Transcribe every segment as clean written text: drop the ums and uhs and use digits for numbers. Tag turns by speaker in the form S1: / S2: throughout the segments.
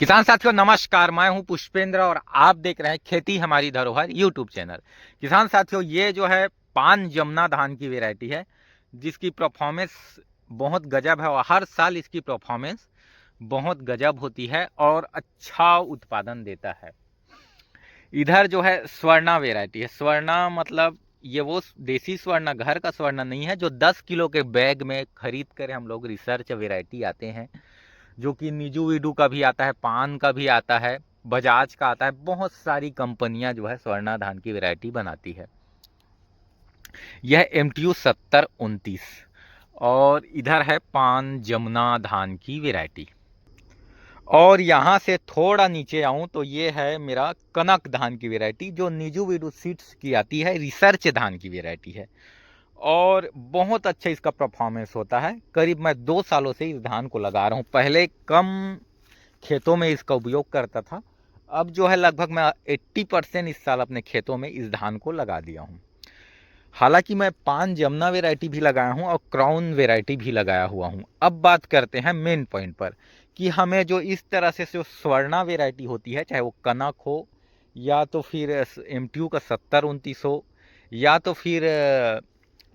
S1: किसान साथियों नमस्कार। मैं हूं पुष्पेंद्र और आप देख रहे हैं खेती हमारी धरोहर यूट्यूब चैनल। किसान साथियों ये जो है पान जमुना धान की वैरायटी है जिसकी परफॉर्मेंस बहुत गजब है और हर साल इसकी परफॉर्मेंस बहुत गजब होती है और अच्छा उत्पादन देता है। इधर जो है स्वर्णा वैरायटी है। स्वर्णा मतलब ये वो देसी स्वर्णा, घर का स्वर्णा नहीं है जो 10 किलो के बैग में खरीद कर हम लोग रिसर्च वैरायटी आते हैं, जो कि नीजू वीडू का भी आता है, पान का भी आता है, बजाज का आता है। बहुत सारी कंपनियां जो है स्वर्णा धान की वैरायटी बनाती है। यह MTU 7029 और इधर है पान जमुना धान की वैरायटी। और यहाँ से थोड़ा नीचे आऊँ तो ये है मेरा कनक धान की वैरायटी जो नीजू वीडू सीड्स की आती है, रिसर्च धान की वैरायटी है और बहुत अच्छा इसका परफॉर्मेंस होता है। करीब मैं 2 सालों से इस धान को लगा रहा हूँ। पहले कम खेतों में इसका उपयोग करता था, अब जो है लगभग मैं 80% इस साल अपने खेतों में इस धान को लगा दिया हूँ। हालांकि मैं पान जमुना वैरायटी भी लगाया हूँ और क्राउन वैरायटी भी लगाया हुआ हूँ। अब बात करते हैं मेन पॉइंट पर कि हमें जो इस तरह से जो स्वर्णा वैरायटी होती है, चाहे वो कनक हो या तो फिर MTU का 7029 हो या तो फिर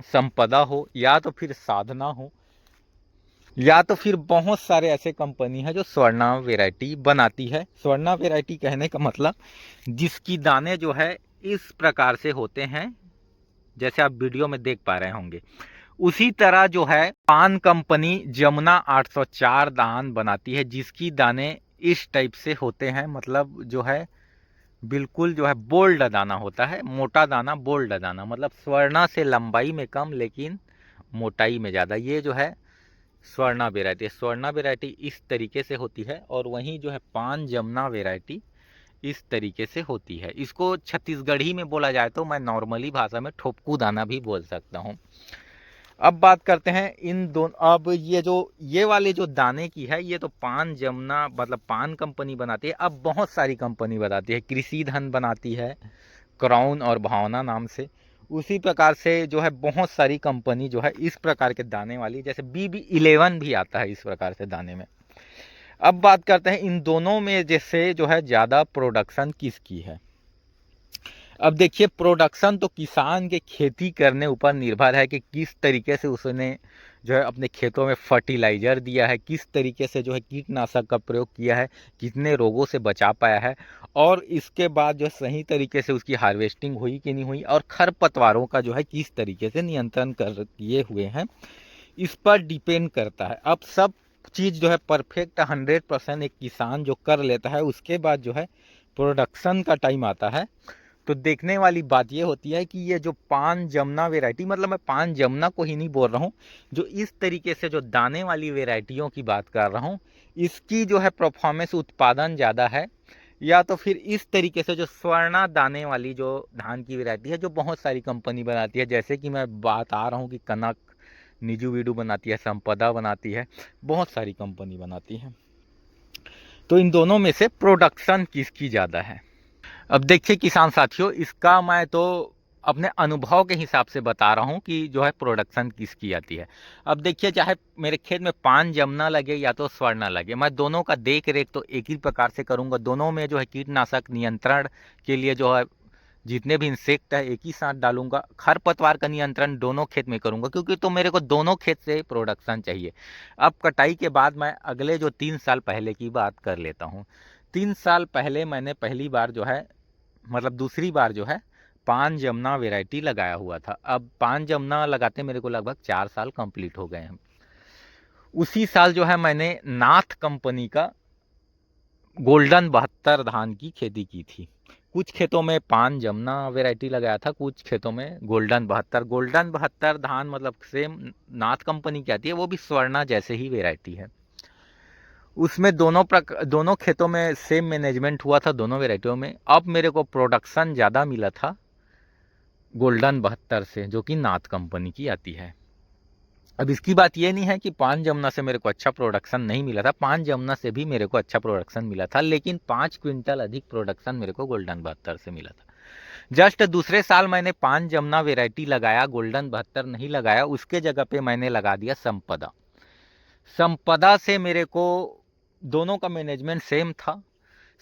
S1: संपदा हो या तो फिर साधना हो या तो फिर बहुत सारे ऐसे कंपनी है जो स्वर्णा वैरायटी बनाती है। स्वर्णा वैरायटी कहने का मतलब जिसकी दाने जो है इस प्रकार से होते हैं जैसे आप वीडियो में देख पा रहे होंगे। उसी तरह जो है पान कंपनी जमुना 804 दान बनाती है जिसकी दाने इस टाइप से होते हैं, मतलब जो है बिल्कुल जो है बोल्ड दाना होता है, मोटा दाना, बोल्ड दाना, मतलब स्वर्णा से लंबाई में कम लेकिन मोटाई में ज़्यादा। ये जो है स्वर्णा वैरायटी, स्वर्णा वैरायटी इस तरीके से होती है और वहीं जो है पान जमुना वैरायटी इस तरीके से होती है। इसको छत्तीसगढ़ी में बोला जाए तो मैं नॉर्मली भाषा में ठोपकू दाना भी बोल सकता हूँ। अब बात करते हैं इन दोनों। अब ये वाले जो दाने की है ये तो पान जमुना मतलब पान कंपनी बनाती है। अब बहुत सारी कंपनी बनाती है, कृषि धन बनाती है क्राउन और भावना नाम से। उसी प्रकार से जो है बहुत सारी कंपनी जो है इस प्रकार के दाने वाली, जैसे BB11 भी आता है इस प्रकार से दाने में। अब बात करते हैं इन दोनों में जैसे जो है ज़्यादा प्रोडक्शन किसकी है। अब देखिए प्रोडक्शन तो किसान के खेती करने ऊपर निर्भर है कि किस तरीके से उसने जो है अपने खेतों में फर्टिलाइजर दिया है, किस तरीके से जो है कीटनाशक का प्रयोग किया है, कितने रोगों से बचा पाया है और इसके बाद जो सही तरीके से उसकी हार्वेस्टिंग हुई कि नहीं हुई और खरपतवारों का जो है किस तरीके से नियंत्रण कर किए हुए हैं, इस पर डिपेंड करता है। अब सब चीज़ जो है परफेक्ट 100% एक किसान जो कर लेता है उसके बाद जो है प्रोडक्शन का टाइम आता है तो देखने वाली बात ये होती है कि ये जो पान जमुना वैरायटी, मतलब मैं पान जमुना को ही नहीं बोल रहा हूँ, जो इस तरीके से जो दाने वाली वैरायटियों की बात कर रहा हूँ, इसकी जो है परफॉर्मेंस उत्पादन ज़्यादा है। या तो फिर इस तरीके से जो स्वर्णा दाने वाली जो धान की वैरायटी है जो बहुत सारी कंपनी बनाती है, जैसे कि मैं बात आ रहा हूँ कि कनक निजू वीडू बनाती है, संपदा बनाती है, बहुत सारी कंपनी बनाती है। तो इन दोनों में से प्रोडक्शन किसकी ज़्यादा है। अब देखिए किसान साथियों, इसका मैं तो अपने अनुभव के हिसाब से बता रहा हूँ कि जो है प्रोडक्शन किसकी आती है। अब देखिए चाहे मेरे खेत में पान जमुना लगे या तो स्वर्णा लगे, मैं दोनों का देख रेख तो एक ही प्रकार से करूँगा। दोनों में जो है कीटनाशक नियंत्रण के लिए जो है जितने भी इंसेक्ट है एक ही साथ डालूंगा। खरपतवार का नियंत्रण दोनों खेत में करूंगा क्योंकि तो मेरे को दोनों खेत से प्रोडक्शन चाहिए। अब कटाई के बाद मैं अगले जो 3 साल पहले की बात कर लेता हूँ। 3 साल पहले मैंने पहली बार जो है मतलब दूसरी बार जो है पान जमुना वैरायटी लगाया हुआ था। अब पान जमुना लगाते मेरे को लगभग 4 साल कंप्लीट हो गए हैं। उसी साल जो है मैंने नाथ कंपनी का गोल्डन 72 धान की खेती की थी। कुछ खेतों में पान जमुना वैरायटी लगाया था, कुछ खेतों में गोल्डन 72 धान मतलब सेम नाथ कंपनी की आती है, वो भी स्वर्णा जैसे ही वैरायटी है। उसमें दोनों खेतों में सेम मैनेजमेंट हुआ था दोनों वैरायटियों में। अब मेरे को प्रोडक्शन ज़्यादा मिला था गोल्डन 72 से, जो कि नाथ कंपनी की आती है। अब इसकी बात ये नहीं है कि पान जमुना से मेरे को अच्छा प्रोडक्शन नहीं मिला था, पान जमुना से भी मेरे को अच्छा प्रोडक्शन मिला था, लेकिन 5 क्विंटल अधिक प्रोडक्शन मेरे को गोल्डन 72 से मिला था। जस्ट दूसरे साल मैंने पान जमुना वैरायटी लगाया, गोल्डन 72 नहीं लगाया, उसके जगह पे मैंने लगा दिया संपदा। संपदा से मेरे को दोनों का मैनेजमेंट सेम था।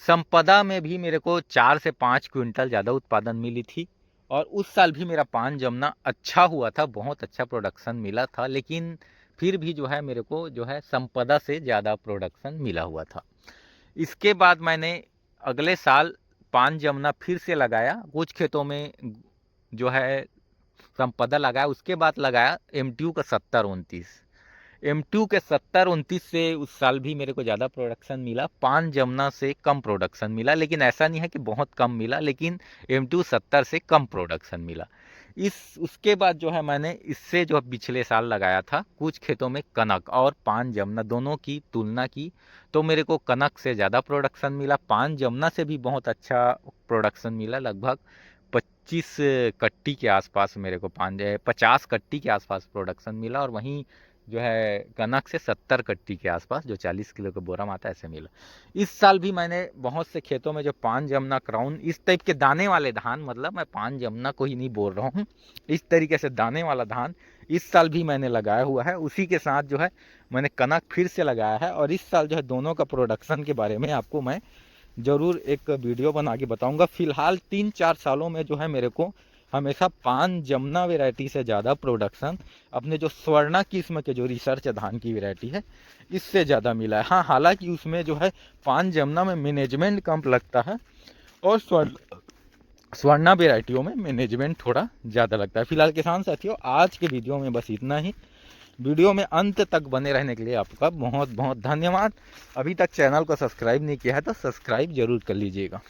S1: संपदा में भी मेरे को 4 से 5 क्विंटल ज़्यादा उत्पादन मिली थी और उस साल भी मेरा पान जमना अच्छा हुआ था, बहुत अच्छा प्रोडक्शन मिला था, लेकिन फिर भी जो है मेरे को जो है संपदा से ज़्यादा प्रोडक्शन मिला हुआ था। इसके बाद मैंने अगले साल पान जमना फिर से लगाया, कुछ खेतों में जो है संपदा लगाया, उसके बाद लगाया एमटीयू का 70-29। एम2 के 70-29 से उस साल भी मेरे को ज़्यादा प्रोडक्शन मिला, पान जमुना से कम प्रोडक्शन मिला, लेकिन ऐसा नहीं है कि बहुत कम मिला, लेकिन एम2 70 से कम प्रोडक्शन मिला। उसके बाद जो है मैंने इससे जो पिछले साल लगाया था कुछ खेतों में कनक और पान जमुना दोनों की तुलना की, तो मेरे को कनक से ज़्यादा प्रोडक्शन मिला, पान जमुना से भी बहुत अच्छा प्रोडक्शन मिला। लगभग 25 कट्टी के आसपास मेरे को 50 कट्टी के आसपास प्रोडक्शन मिला, और वहीं जो है कनक से 70 कट्टी के आसपास, जो 40 किलो का बोरा में आता है, ऐसे मिला। इस साल भी मैंने बहुत से खेतों में जो पान जमुना क्राउन इस टाइप के दाने वाले धान, मतलब मैं पान जमुना को ही नहीं बोल रहा हूँ, इस तरीके से दाने वाला धान इस साल भी मैंने लगाया हुआ है। उसी के साथ जो है मैंने कनक फिर से लगाया है, और इस साल जो है दोनों का प्रोडक्शन के बारे में आपको मैं ज़रूर एक वीडियो बना के बताऊँगा। फिलहाल 3-4 सालों में जो है मेरे को हमेशा पान जमुना वैरायटी से ज़्यादा प्रोडक्शन अपने जो स्वर्णा किस्म के जो रिसर्च धान की वैरायटी है इससे ज़्यादा मिला है। हाँ, हालांकि उसमें जो है पान जमुना में मैनेजमेंट कम लगता है और स्वर्णा वैरायटियों में मैनेजमेंट थोड़ा ज़्यादा लगता है। फिलहाल किसान साथियों, आज के वीडियो में बस इतना ही। वीडियो में अंत तक बने रहने के लिए आपका बहुत बहुत धन्यवाद। अभी तक चैनल को सब्सक्राइब नहीं किया है तो सब्सक्राइब जरूर कर लीजिएगा।